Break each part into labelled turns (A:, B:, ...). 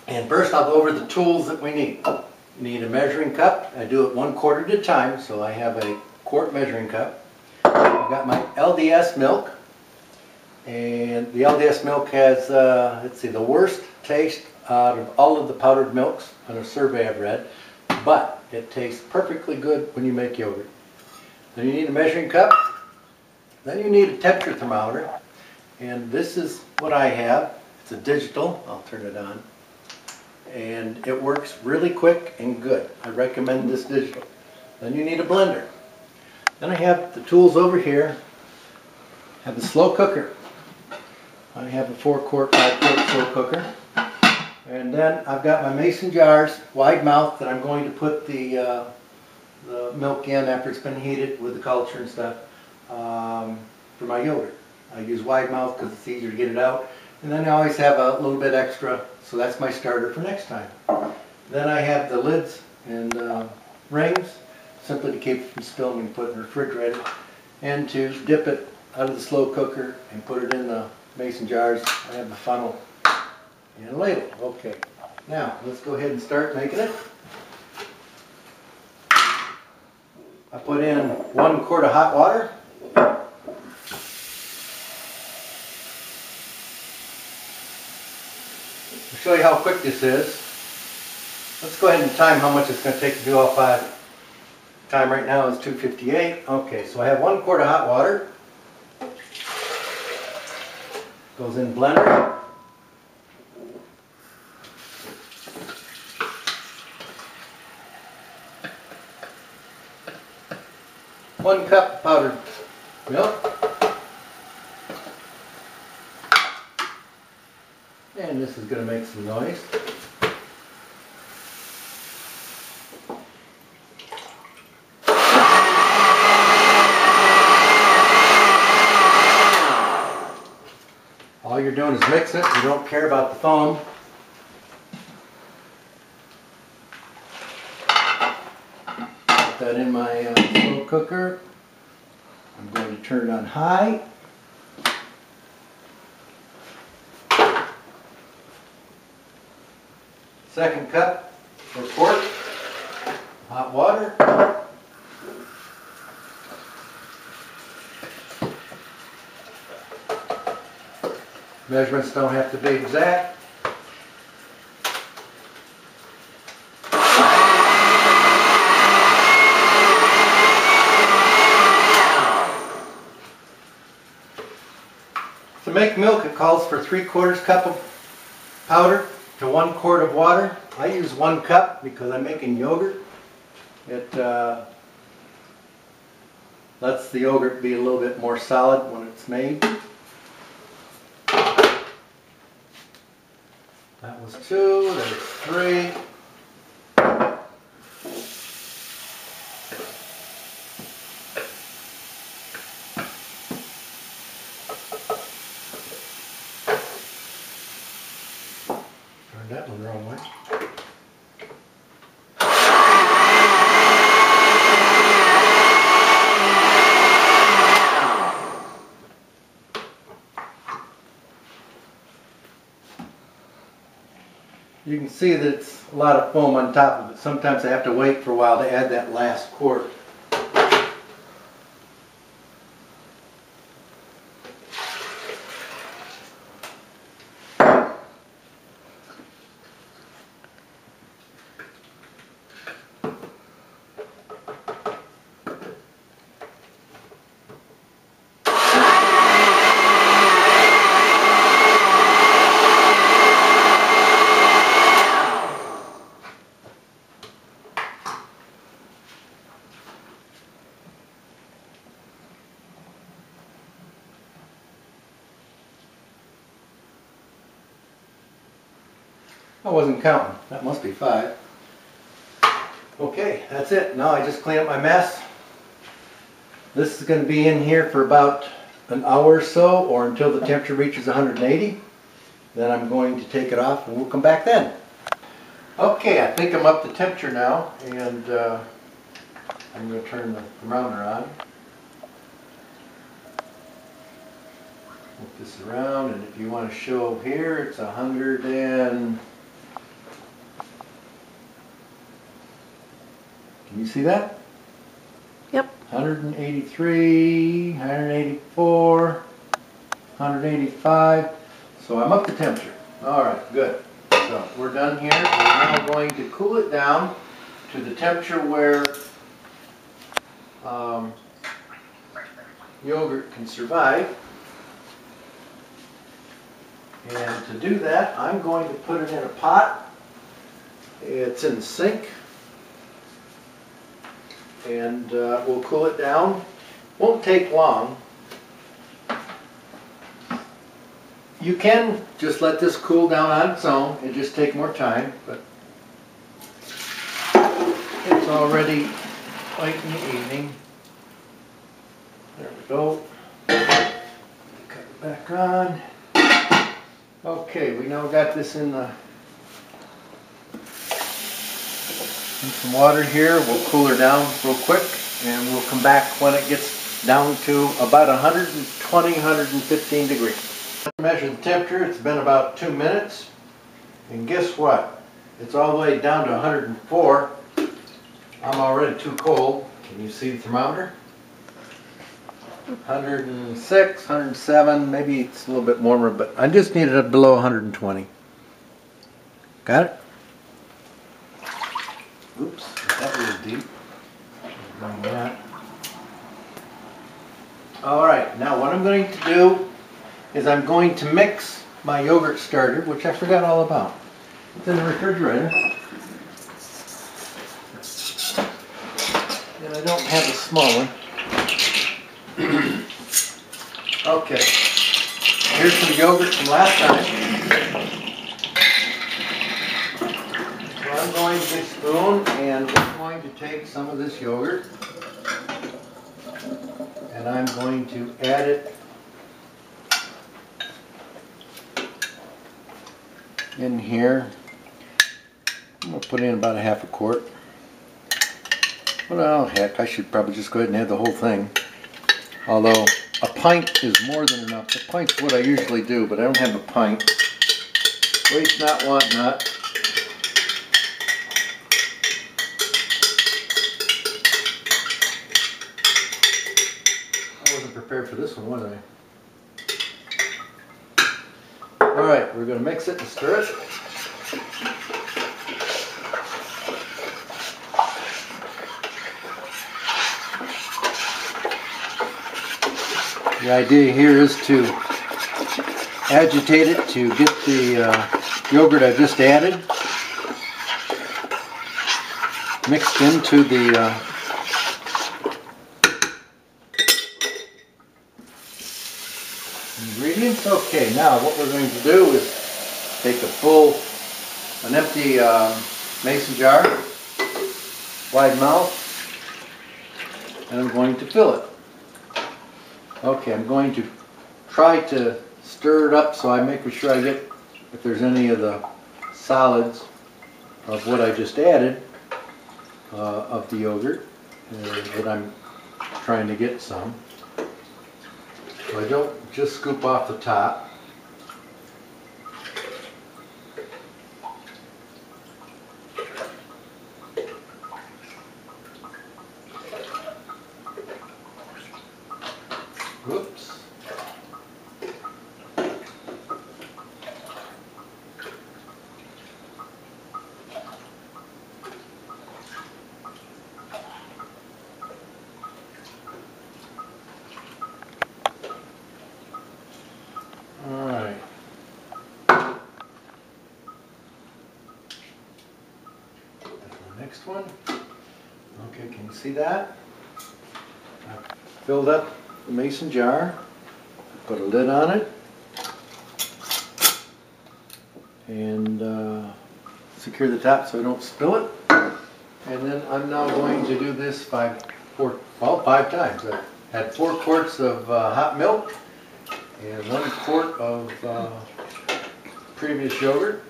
A: And first I'll go over the tools that we need. You need a measuring cup. I do it 1/4 at a time, so I have a quart measuring cup. I've got my LDS milk. And the LDS milk has, let's see, the worst taste out of all of the powdered milks on a survey I've read, but it tastes perfectly good when you make yogurt. Then you need a measuring cup. Then you need a temperature thermometer, and this is what I have. It's a digital. I'll turn it on, and it works really quick and good. I recommend this digital. Then you need a blender. Then I have the tools over here. I have the slow cooker. I have a 4-quart, 5-quart slow cooker. And then I've got my mason jars, wide mouth, that I'm going to put the milk in after it's been heated with the culture and stuff for my yogurt. I use wide mouth because it's easier to get it out. And then I always have a little bit extra, so that's my starter for next time. Then I have the lids and rings, simply to keep it from spilling and put it in the refrigerator. And to dip it out of the slow cooker and put it in the mason jars. I have the funnel and a ladle. Okay, now let's go ahead and start making it. I put in 1 quart of hot water. I'll show you how quick this is. Let's go ahead and time how much it's going to take to do all 5. Time right now is 2:58. Okay, so I have 1 quart of hot water. Goes in blender. One cup powdered milk. And this is going to make some noise. All you're doing is mixing it. You don't care about the foam. Put that in my slow cooker. I'm going to turn it on high. Second cup or quart, hot water. Measurements don't have to be exact. To make milk, it calls for 3/4 cup of powder to 1 quart of water. I use 1 cup because I'm making yogurt. It lets the yogurt be a little bit more solid when it's made. That was 2, there's 3. Turned that one the wrong way. You can see that it's a lot of foam on top of it. Sometimes I have to wait for a while to add that last quart. I wasn't counting. That must be 5. Okay, that's it. Now I just clean up my mess. This is going to be in here for about an hour or so, or until the temperature reaches 180. Then I'm going to take it off and we'll come back then. Okay, I think I'm up to temperature now, and I'm going to turn the thermometer on. Flip this around, and if you want to show here, it's 100 and Can you see that?
B: Yep.
A: 183, 184, 185. So I'm up to temperature. All right, good. So we're done here. We're now going to cool it down to the temperature where yogurt can survive. And to do that, I'm going to put it in a pot. It's in the sink. And we'll cool it down. Won't take long. You can just let this cool down on its own. It just take more time, but it's already late in the evening. There we go. Cut it back on. Okay, we now got this in some water here. We'll cool her down real quick, and we'll come back when it gets down to about 120, 115 degrees. Measure the temperature. It's been about 2 minutes, and guess what? It's all the way down to 104. I'm already too cold. Can you see the thermometer? 106, 107, maybe it's a little bit warmer, but I just need it below 120. Got it? Oops, that was deep. Bring that. All right, now what I'm going to do is I'm going to mix my yogurt starter, which I forgot all about. It's in the refrigerator. And I don't have a small one. Okay, here's some yogurt from last time. So I'm going to get a spoon, and we're going to take some of this yogurt, and I'm going to add it in here. I'm going to put in about a half a quart. Well, heck, I should probably just go ahead and add the whole thing. Although a pint is more than enough. A pint's what I usually do, but I don't have a pint. Waste not, want not. I wasn't prepared for this one, was I? Alright, we're going to mix it and stir it. The idea here is to agitate it to get the yogurt I just added mixed into the ingredients. Okay, now what we're going to do is take an empty mason jar, wide mouth, and I'm going to fill it. Okay, I'm going to try to stir it up so I make sure I get, if there's any of the solids of what I just added, of the yogurt, that I'm trying to get some. So I don't just scoop off the top. Whoops. All right. The next one. Okay, can you see that? I've filled up the mason jar. Put a lid on it, and secure the top so I don't spill it. And then I'm now going to do this 5 times. I had 4 quarts of hot milk and 1 quart of previous yogurt.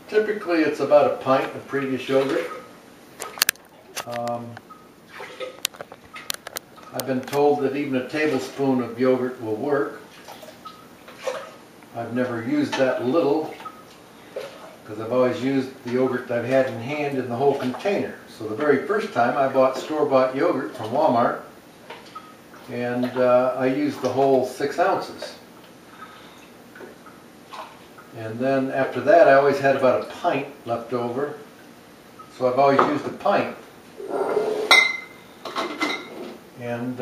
A: Typically it's about a pint of previous yogurt. I've been told that even a tablespoon of yogurt will work. I've never used that little, because I've always used the yogurt that I've had in hand in the whole container. So the very first time I bought store-bought yogurt from Walmart, and I used the whole 6 ounces. And then after that I always had about a pint left over, so I've always used a pint. And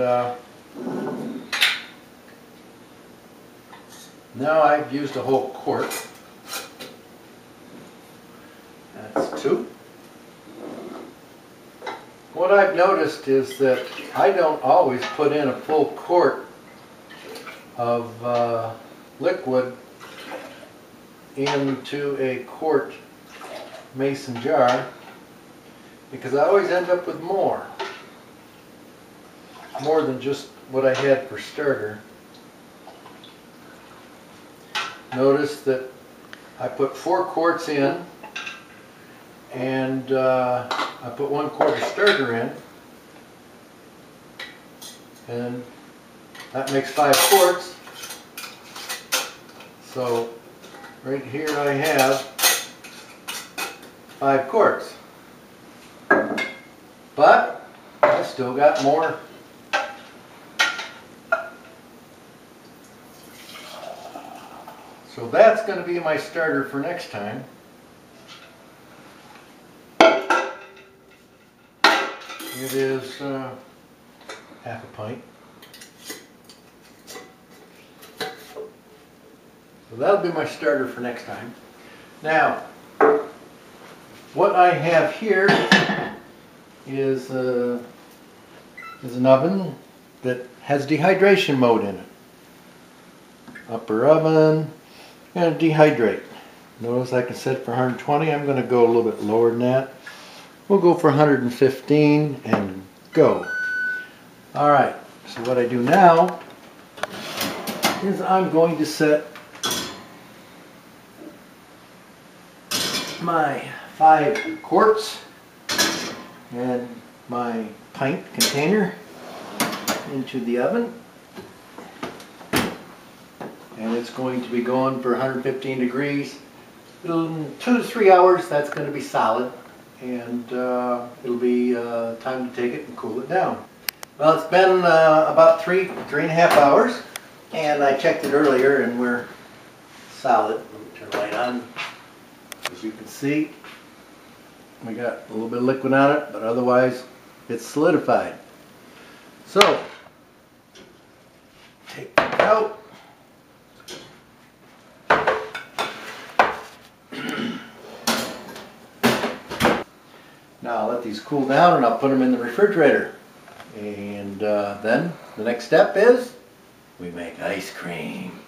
A: now I've used a whole quart. That's 2. What I've noticed is that I don't always put in a full quart of liquid into a quart mason jar, because I always end up with more than just what I had for starter. Notice that I put 4 quarts in, and I put 1 quart of starter in, and that makes 5 quarts. So right here I have 5 quarts, but I still got more. So that's going to be my starter for next time. It is half a pint. So that'll be my starter for next time. Now, what I have here is an oven that has dehydration mode in it. Upper oven, and dehydrate. Notice I can set it for 120. I'm going to go a little bit lower than that. We'll go for 115 and go. Alright, so what I do now is I'm going to set my 5 quarts and my pint container into the oven, and it's going to be going for 115 degrees. In 2 to 3 hours that's going to be solid, and it'll be time to take it and cool it down. Well, it's been about 3.5 hours, and I checked it earlier and we're solid. Let me turn the light on. As you can see, we got a little bit of liquid on it, but otherwise it's solidified. So, take it out. Now I'll let these cool down and I'll put them in the refrigerator. And then the next step is we make ice cream.